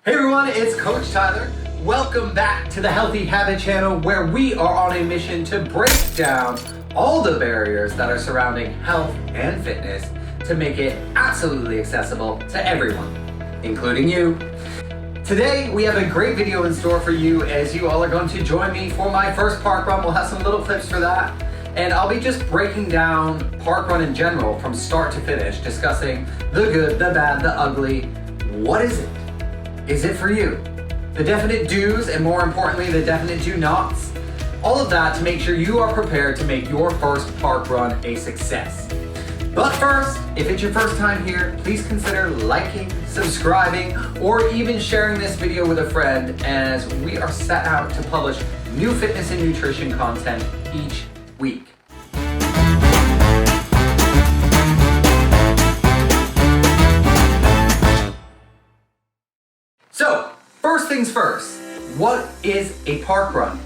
Hey everyone, it's Coach Tyler. Welcome back to the Healthy Habit channel, where we are on a mission to break down all the barriers that are surrounding health and fitness to make it absolutely accessible to everyone, including you. Today, we have a great video in store for you, as you all are going to join me for my first park run. We'll have some little clips for that. And I'll be just breaking down parkrun in general from start to finish, discussing the good, the bad, the ugly. What is it? Is it for you? The definite do's, and more importantly, the definite do nots. All of that to make sure you are prepared to make your first parkrun a success. But first, if it's your first time here, please consider liking, subscribing, or even sharing this video with a friend, as we are set out to publish new fitness and nutrition content each week. So, first things first, what is a parkrun?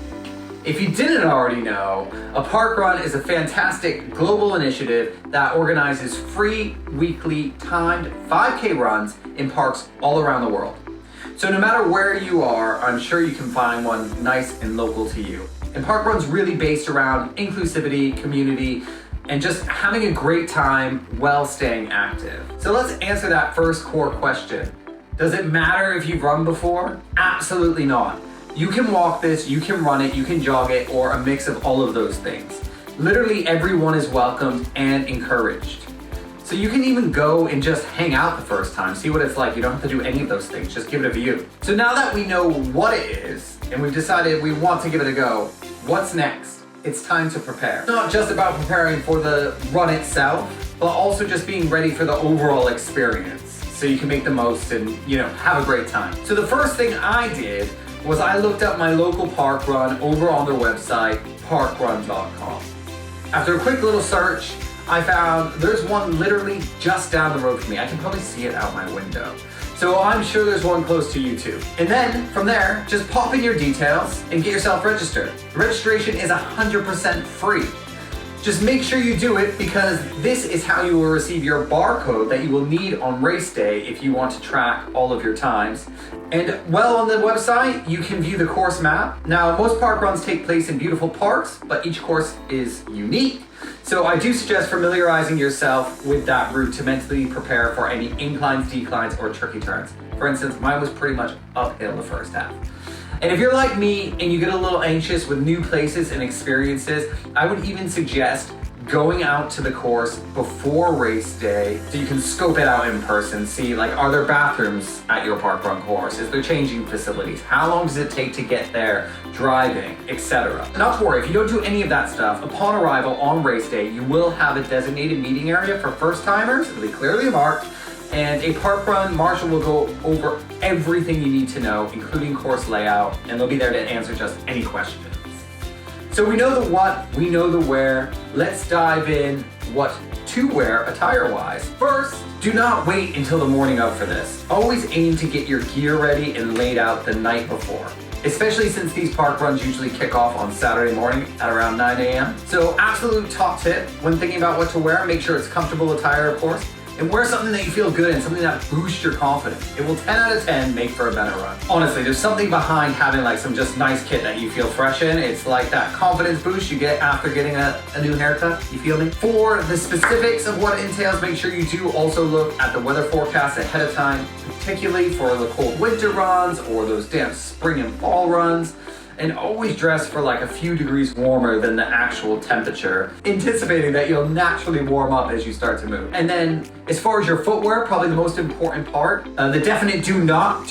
If you didn't already know, a parkrun is a fantastic global initiative that organizes free, weekly, timed 5K runs in parks all around the world. So no matter where you are, I'm sure you can find one nice and local to you. And parkrun's really based around inclusivity, community, and just having a great time while staying active. So let's answer that first core question. Does it matter if you've run before? Absolutely not. You can walk this, you can run it, you can jog it, or a mix of all of those things. Literally everyone is welcomed and encouraged. So you can even go and just hang out the first time, see what it's like. You don't have to do any of those things, just give it a view. So now that we know what it is, and we've decided we want to give it a go, what's next? It's time to prepare. It's not just about preparing for the run itself, but also just being ready for the overall experience, so you can make the most and, have a great time. So the first thing I did was I looked up my local park run over on their website, parkrun.com. After a quick little search, I found there's one literally just down the road from me. I can probably see it out my window. So I'm sure there's one close to you too. And then from there, just pop in your details and get yourself registered. Registration is 100% free. Just make sure you do it, because this is how you will receive your barcode that you will need on race day if you want to track all of your times. And on the website, you can view the course map. Now, most park runs take place in beautiful parks, but each course is unique. So I do suggest familiarizing yourself with that route to mentally prepare for any inclines, declines, or tricky turns. For instance, mine was pretty much uphill the first half. And if you're like me and you get a little anxious with new places and experiences, I would even suggest going out to the course before race day so you can scope it out in person. See, are there bathrooms at your parkrun course? Is there changing facilities? How long does it take to get there, driving, etc.? Not to worry, if you don't do any of that stuff, upon arrival on race day, you will have a designated meeting area for first timers. It'll be clearly marked. And a parkrun marshal will go over everything you need to know, including course layout, and they'll be there to answer just any questions. So we know the what, we know the where. Let's dive in what to wear attire-wise. First, do not wait until the morning of for this. Always aim to get your gear ready and laid out the night before, especially since these park runs usually kick off on Saturday morning at around 9 a.m. So absolute top tip when thinking about what to wear, make sure it's comfortable attire, of course. And wear something that you feel good in, something that boosts your confidence. It will 10 out of 10 make for a better run. Honestly, there's something behind having some just nice kit that you feel fresh in. It's like that confidence boost you get after getting a new haircut. You feel me? For the specifics of what it entails, make sure you do also look at the weather forecast ahead of time, particularly for the cold winter runs or those damp spring and fall runs. And always dress for a few degrees warmer than the actual temperature, anticipating that you'll naturally warm up as you start to move. And then as far as your footwear, probably the most important part, the definite do not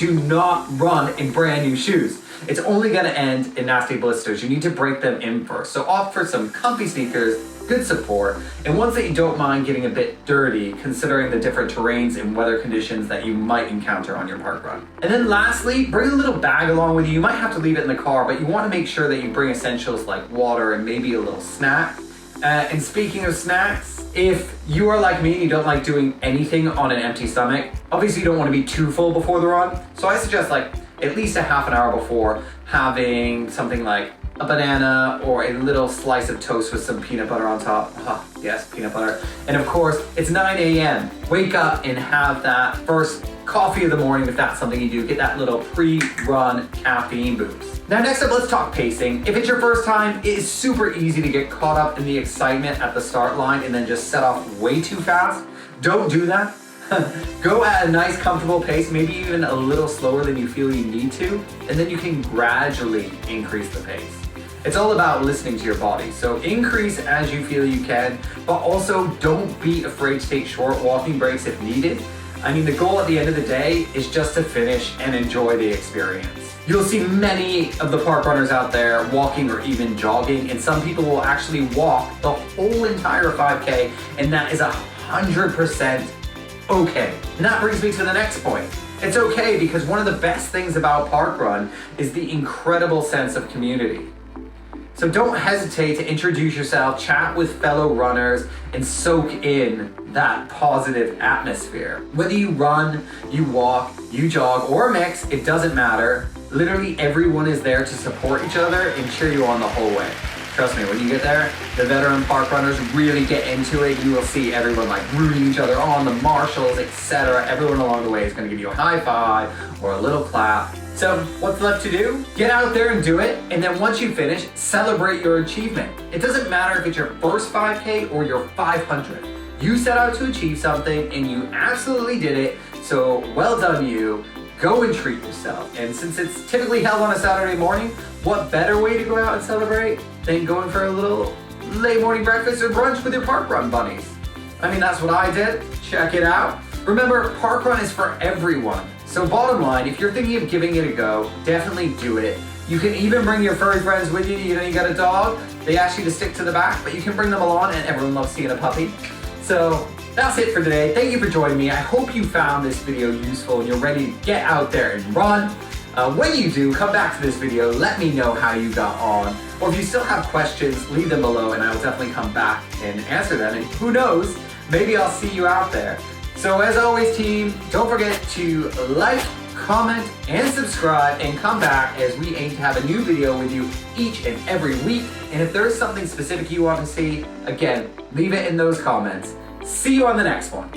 run in brand new shoes. It's only gonna end in nasty blisters. You need to break them in first. So opt for some comfy sneakers, good support, and ones that you don't mind getting a bit dirty, considering the different terrains and weather conditions that you might encounter on your park run. And then lastly, bring a little bag along with you. You might have to leave it in the car, but you want to make sure that you bring essentials like water and maybe a little snack. And speaking of snacks, if you are like me and you don't like doing anything on an empty stomach, obviously you don't want to be too full before the run. So I suggest at least a half an hour before having something like a banana or a little slice of toast with some peanut butter on top. Yes, peanut butter. And of course, it's 9 a.m. Wake up and have that first coffee of the morning if that's something you do. Get that little pre-run caffeine boost. Now next up, let's talk pacing. If it's your first time, it is super easy to get caught up in the excitement at the start line and then just set off way too fast. Don't do that. Go at a nice comfortable pace, maybe even a little slower than you feel you need to, and then you can gradually increase the pace. It's all about listening to your body, so increase as you feel you can, but also don't be afraid to take short walking breaks if needed. I mean, the goal at the end of the day is just to finish and enjoy the experience. You'll see many of the park runners out there walking or even jogging, and some people will actually walk the whole entire 5K, and that is 100% okay. And that brings me to the next point. It's okay because one of the best things about Parkrun is the incredible sense of community. So don't hesitate to introduce yourself, chat with fellow runners, and soak in that positive atmosphere. Whether you run, you walk, you jog, or a mix, it doesn't matter. Literally everyone is there to support each other and cheer you on the whole way. Trust me, when you get there, the veteran park runners really get into it. You will see everyone like rooting each other on, the marshals, etc. Everyone along the way is going to give you a high five or a little clap. So what's left to do? Get out there and do it, and then once you finish, celebrate your achievement. It doesn't matter if it's your first 5K or your 500. You set out to achieve something and you absolutely did it, so well done you. Go and treat yourself. And since it's typically held on a Saturday morning, what better way to go out and celebrate than going for a little late morning breakfast or brunch with your Parkrun bunnies? I mean, that's what I did. Check it out. Remember, Parkrun is for everyone. So bottom line, if you're thinking of giving it a go, definitely do it. You can even bring your furry friends with you. You know, you got a dog, they ask you to stick to the back, but you can bring them along, and everyone loves seeing a puppy. So that's it for today. Thank you for joining me. I hope you found this video useful and you're ready to get out there and run. When you do, come back to this video, let me know how you got on. Or if you still have questions, leave them below and I will definitely come back and answer them. And who knows, maybe I'll see you out there. So as always, team, don't forget to like, comment, and subscribe, and come back as we aim to have a new video with you each and every week. And if there's something specific you want to see, again, leave it in those comments. See you on the next one.